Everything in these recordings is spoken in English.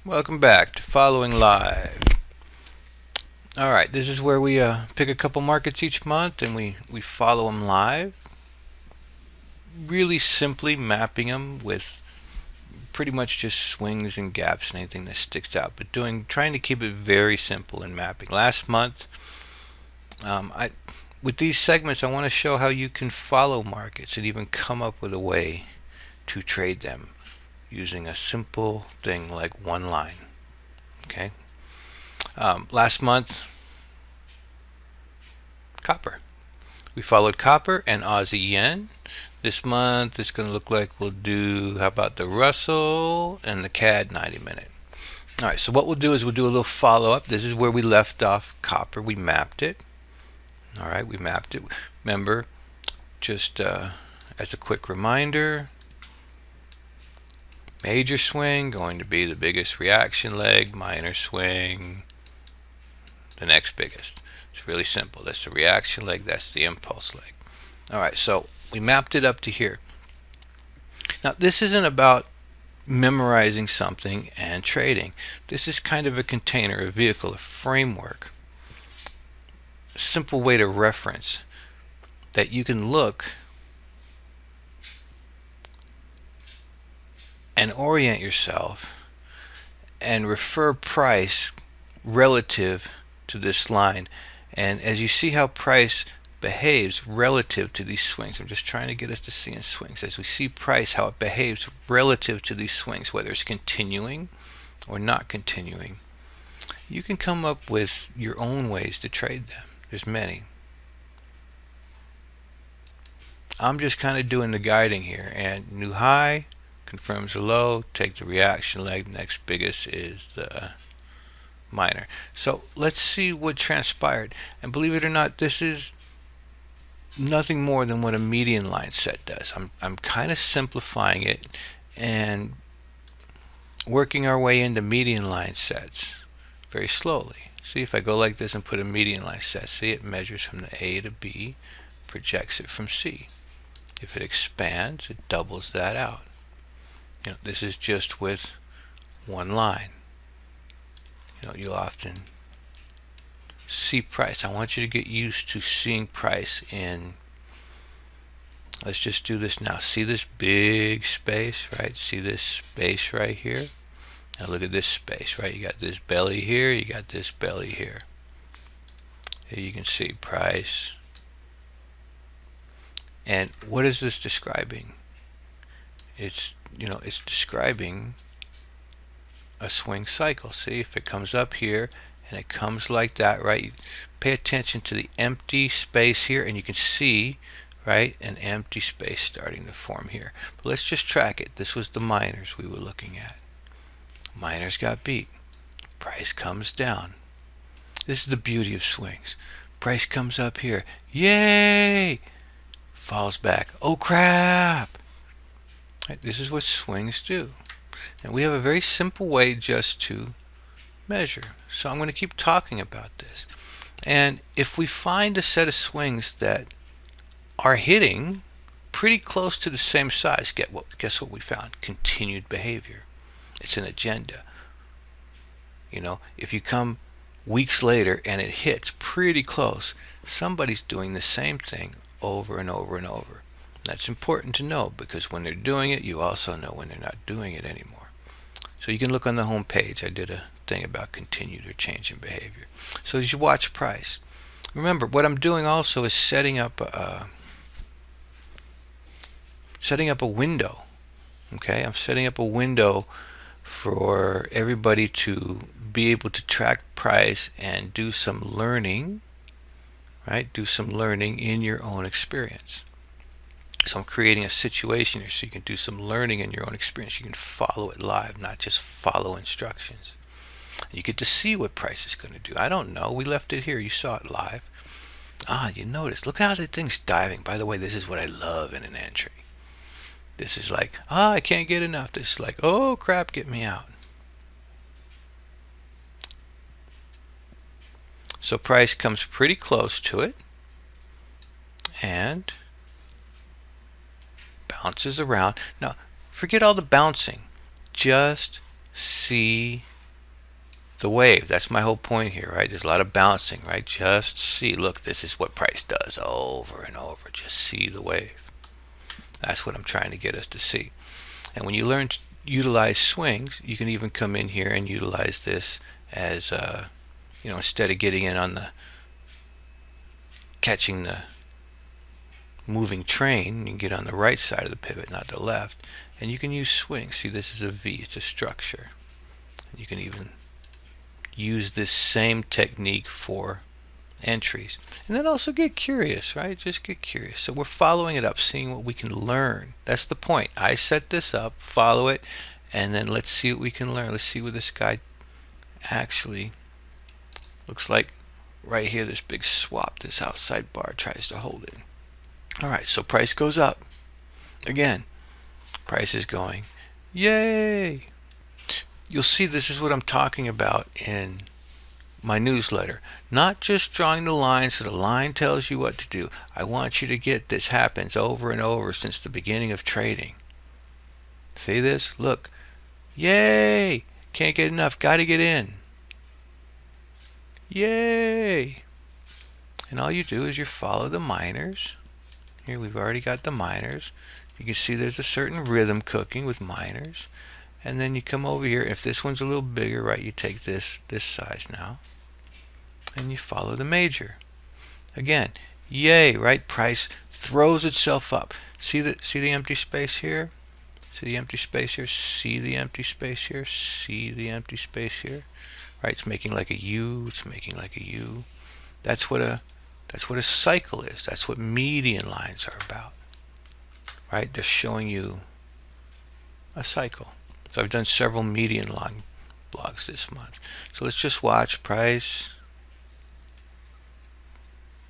Welcome back to Following Live. All right, this is where we pick a couple markets each month and we follow them live, really simply mapping them with pretty much just swings and gaps and anything that sticks out, but trying to keep it very simple in mapping. Last month, I with these segments, I want to show how you can follow markets and even come up with a way to trade them using a simple thing like one line. Okay. Last month, copper. We followed copper and Aussie yen. This month it's going to look like we'll do, how about the Russell and the CAD 90 minute. All right, so what we'll do is we'll do a little follow up. This is where we left off copper. We mapped it. All right, we mapped it. Remember, just as a quick reminder, major swing going to be the biggest reaction leg, minor swing, the next biggest. It's really simple. That's the reaction leg, that's the impulse leg. All right, so we mapped it up to here. Now, this isn't about memorizing something and trading. This is kind of a container, a vehicle, a framework, a simple way to reference that you can look and orient yourself and refer price relative to this line. And as you see how price behaves relative to these swings, I'm just trying to get us to see in swings, as we see price, how it behaves relative to these swings, whether it's continuing or not continuing, you can come up with your own ways to trade them. There's many. I'm just kind of doing the guiding here. And new high confirms the low, take the reaction leg, next biggest is the minor. So let's see what transpired. And believe it or not, this is nothing more than what a median line set does. I'm kind of simplifying it and working our way into median line sets very slowly. See, if I go like this and put a median line set, see, it measures from the A to B, projects it from C. If it expands, it doubles that out. This is just with one line. You'll often see price. I want you to get used to seeing price in, let's just do this now. See this big space, right? See this space right here? Now look at this space, right? You got this belly here, you got this belly here. Here you can see price. And what is this describing? It's describing a swing cycle. See, if it comes up here and it comes like that, right? Pay attention to the empty space here, and you can see, right, an empty space starting to form here. But let's just track it. This was the minors we were looking at. Minors got beat. Price comes down. This is the beauty of swings. Price comes up here. Yay! Falls back. Oh crap! Right, this is what swings do. And we have a very simple way just to measure. So I'm going to keep talking about this. And if we find a set of swings that are hitting pretty close to the same size, guess what we found? Continued behavior. It's an agenda. If you come weeks later and it hits pretty close, somebody's doing the same thing over and over and over. That's important to know, because when they're doing it, you also know when they're not doing it anymore. So you can look on the home page. I did a thing about continued or changing behavior. So as you watch price, remember what I'm doing also is setting up a window. Okay, I'm setting up a window for everybody to be able to track price and do some learning, right? Do some learning in your own experience. So I'm creating a situation here so you can do some learning in your own experience. You can follow it live, not just follow instructions. You get to see what price is going to do. I don't know. We left it here. You saw it live. You notice. Look how the thing's diving. By the way, this is what I love in an entry. This is like, I can't get enough. This is like, oh crap, get me out. So price comes pretty close to it and bounces around. Now, forget all the bouncing. Just see the wave. That's my whole point here, right? There's a lot of bouncing, right? Just see. Look, this is what price does over and over. Just see the wave. That's what I'm trying to get us to see. And when you learn to utilize swings, you can even come in here and utilize this as, instead of getting in on the catching the moving train, you can get on the right side of the pivot, not the left, and you can use swings. See, this is a V. It's a structure. You can even use this same technique for entries. And then also get curious, right? Just get curious. So we're following it up, seeing what we can learn. That's the point. I set this up, follow it, and then let's see what we can learn. Let's see what this guy actually looks like. Right here, this big swap, this outside bar tries to hold it. All right, so price goes up. Again, price is going, yay! You'll see this is what I'm talking about in my newsletter. Not just drawing the line so the line tells you what to do. I want you to get this happens over and over since the beginning of trading. See this? Look. Yay! Can't get enough. Got to get in. Yay! And all you do is you follow the minors. Here we've already got the minors. You can see there's a certain rhythm cooking with minors. And then you come over here. If this one's a little bigger, right, you take this size now. And you follow the major. Again, yay, right? Price throws itself up. See the empty space here? See the empty space here? See the empty space here? See the empty space here? Right? It's making like a U. It's making like a U. That's what a cycle is. That's what median lines are about. Right? They're showing you a cycle. So I've done several median line blogs this month. So let's just watch price.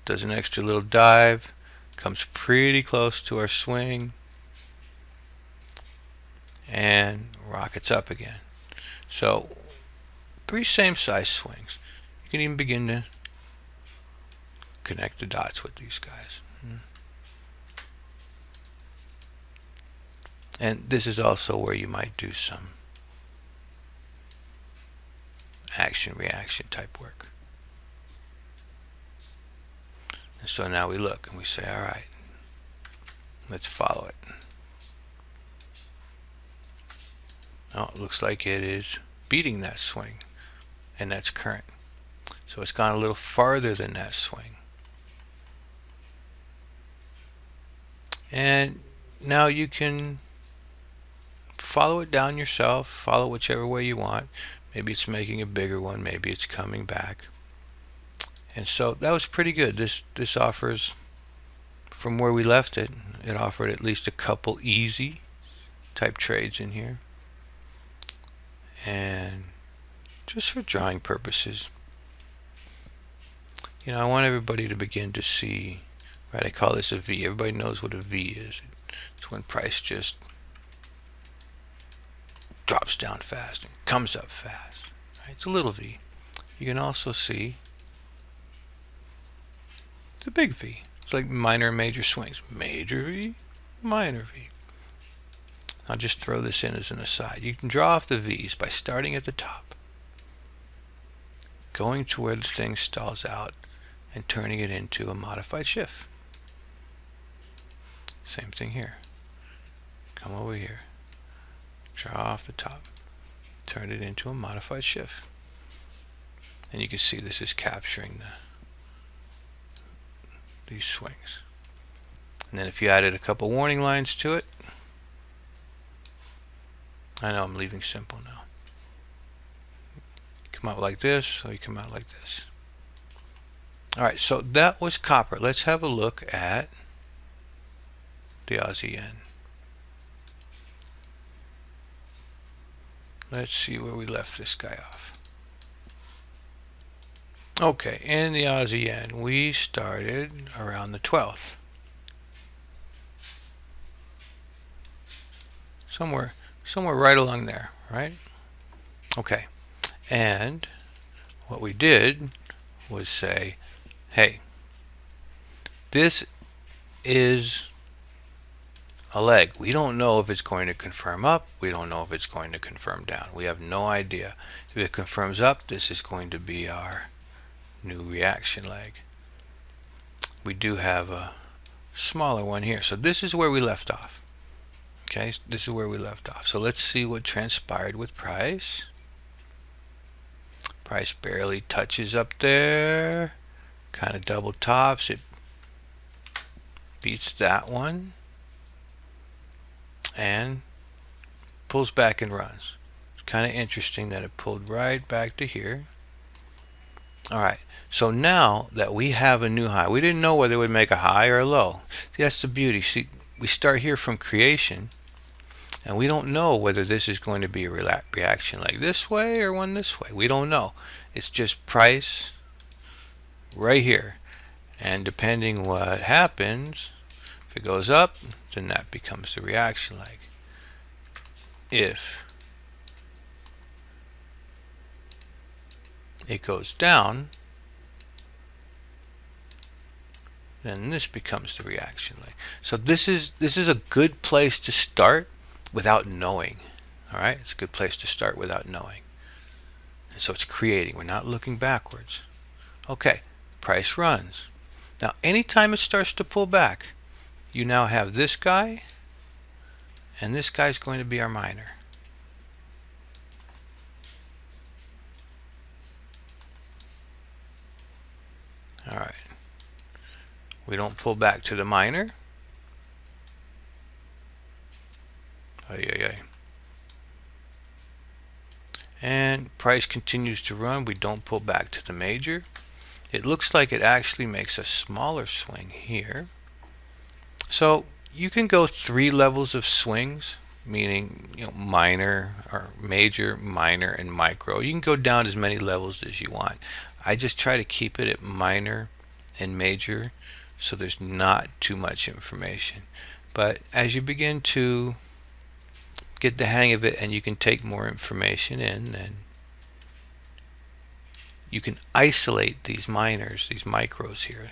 Does an extra little dive. Comes pretty close to our swing. And rockets up again. So 3 same size swings. You can even begin to connect the dots with these guys. And this is also where you might do some action-reaction type work. And so now we look and we say, all right, let's follow it. Oh, it looks like it is beating that swing, and that's current. So it's gone a little farther than that swing. And now you can follow it down yourself, follow whichever way you want. Maybe it's making a bigger one, maybe it's coming back. And so that was pretty good. This offers, from where we left it, it offered at least a couple easy type trades in here. And just for drawing purposes, I want everybody to begin to see, right? I call this a V. Everybody knows what a V is. It's when price just drops down fast and comes up fast. Right? It's a little V. You can also see it's a big V. It's like minor and major swings. Major V, minor V. I'll just throw this in as an aside. You can draw off the V's by starting at the top, going to where the thing stalls out, and turning it into a modified shift. Same thing here. Come over here, draw off the top, turn it into a modified shift. And you can see this is capturing these swings. And then if you added a couple warning lines to it, I know I'm leaving simple now. Come out like this, or you come out like this. Alright, so that was copper. Let's have a look at the Aussie yen. Let's see where we left this guy off. Okay, in the Aussie yen, we started around the 12th. Somewhere right along there, right? Okay, and what we did was say, hey, this is a leg. We don't know if it's going to confirm up. We don't know if it's going to confirm down. We have no idea. If it confirms up, this is going to be our new reaction leg. We do have a smaller one here. So this is where we left off. Okay, this is where we left off. So let's see what transpired with price. Price barely touches up there. Kind of double tops. It beats that one. And pulls back and runs. It's kind of interesting that it pulled right back to here. Alright, so now that we have a new high, we didn't know whether it would make a high or a low. See, that's the beauty. See, we start here from creation, and we don't know whether this is going to be a reaction like this way or one this way. We don't know. It's just price right here. And depending what happens, if it goes up, then that becomes the reaction leg. If it goes down, then this becomes the reaction leg. So this is a good place to start without knowing. All right, it's a good place to start without knowing. And so it's creating. We're not looking backwards. Okay, price runs. Now, anytime it starts to pull back, you now have this guy, and this guy's going to be our minor. All right. We don't pull back to the minor. And price continues to run. We don't pull back to the major. It looks like it actually makes a smaller swing here. So you can go 3 levels of swings, meaning minor or major, minor, and micro. You can go down as many levels as you want. I just try to keep it at minor and major so there's not too much information. But as you begin to get the hang of it and you can take more information in, then you can isolate these minors, these micros here.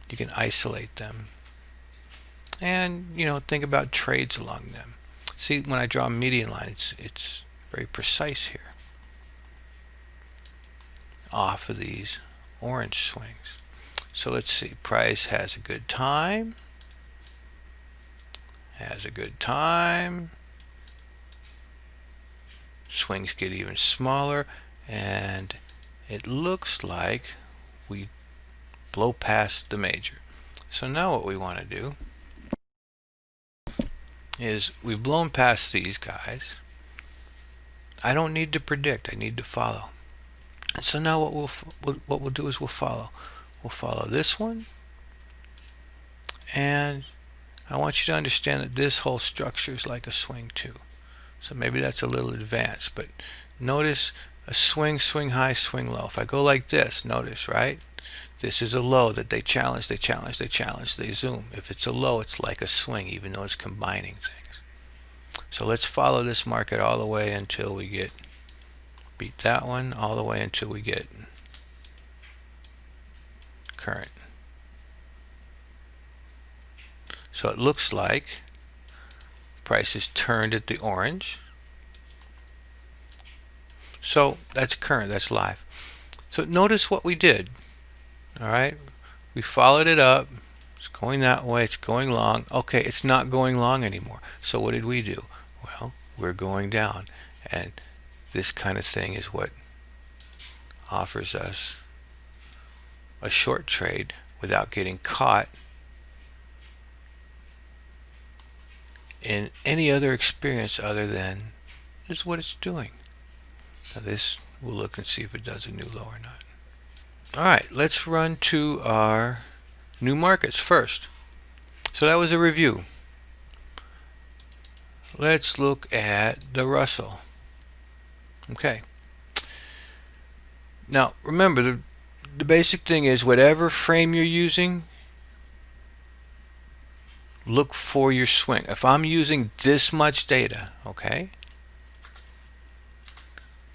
You can isolate them and think about trades along them. See, when I draw a median line, it's very precise here off of these orange swings. So let's see, price has a good time, swings get even smaller, and it looks like we blow past the major. So now what we want to do is we've blown past these guys. I don't need to predict, I need to follow. And so now what we'll do is we'll follow this one, and I want you to understand that this whole structure is like a swing too. So maybe that's a little advanced, but notice a swing, swing high, swing low. If I go like this, notice, right? This is a low that they challenge, they zoom. If it's a low, it's like a swing, even though it's combining things. So let's follow this market all the way until we get, beat that one, all the way until we get current. So it looks like price is turned at the orange. So that's current, that's live. So notice what we did. All right, we followed it up. It's going that way, it's going long. Okay, it's not going long anymore. So what did we do? Well, we're going down, and this kind of thing is what offers us a short trade without getting caught in any other experience other than this is what it's doing. Now this, we'll look and see if it does a new low or not. Alright, let's run to our new markets first. So that was a review. Let's look at the Russell. Okay. Now remember, the basic thing is whatever frame you're using, look for your swing. If I'm using this much data, okay,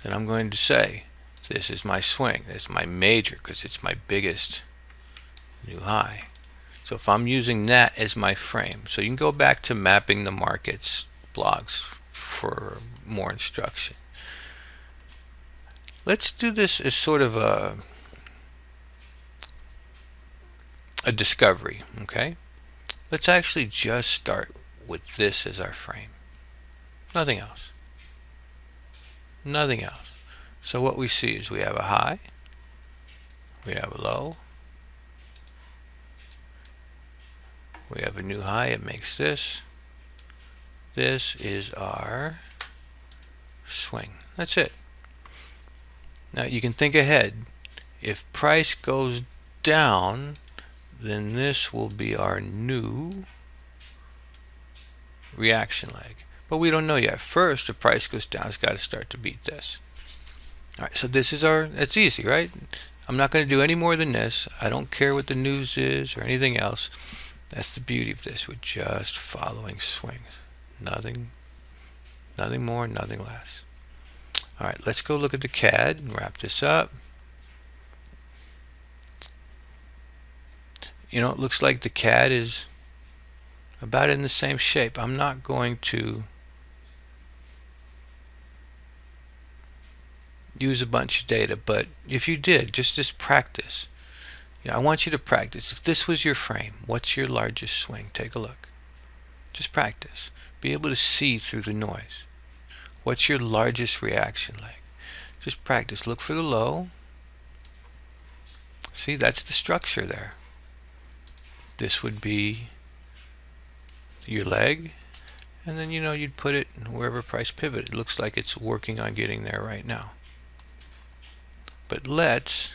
then I'm going to say this is my swing. This is my major because it's my biggest new high. So if I'm using that as my frame, so you can go back to mapping the markets blogs for more instruction. Let's do this as sort of a discovery, okay? Let's actually just start with this as our frame. Nothing else. Nothing else. So what we see is we have a high, we have a low, we have a new high. It makes this. This is our swing. That's it. Now you can think ahead. If price goes down, then this will be our new reaction leg. But we don't know yet. First, if price goes down, it's got to start to beat this. All right, so this is our, that's easy, right? I'm not going to do any more than this. I don't care what the news is or anything else. That's the beauty of this. We're just following swings. Nothing more, nothing less. All right, let's go look at the CAD and wrap this up. You know, it looks like the CAD is about in the same shape. I'm not going to use a bunch of data, but if you did, just practice. You know, I want you to practice. If this was your frame, what's your largest swing? Take a look. Just practice. Be able to see through the noise. What's your largest reaction leg? Just practice. Look for the low. See, that's the structure there. This would be your leg, and then, you know, you'd put it wherever price pivot. It looks like it's working on getting there right now. But let's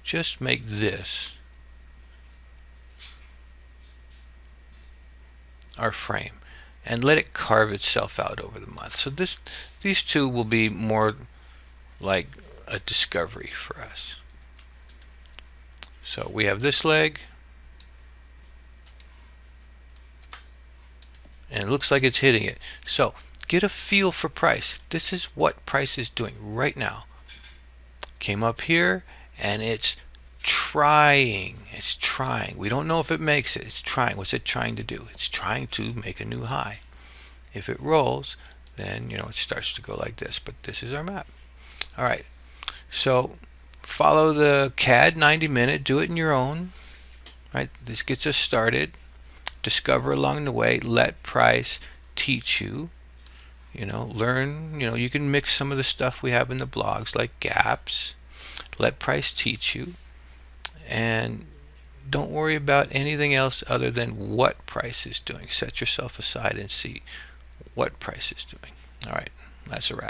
just make this our frame and let it carve itself out over the month. So these two will be more like a discovery for us. So we have this leg, and it looks like it's hitting it. So get a feel for price. This is what price is doing right now. Came up here and it's trying. It's trying. We don't know if it makes it. It's trying. What's it trying to do? It's trying to make a new high. If it rolls, then, you know, it starts to go like this. But this is our map. All right. So follow the CAD 90-minute. Do it in your own. Right. This gets us started. Discover along the way. Let price teach you. You know, learn. You know, you can mix some of the stuff we have in the blogs, like gaps. Let price teach you, and don't worry about anything else other than what price is doing. Set yourself aside and see what price is doing. All right, that's a wrap.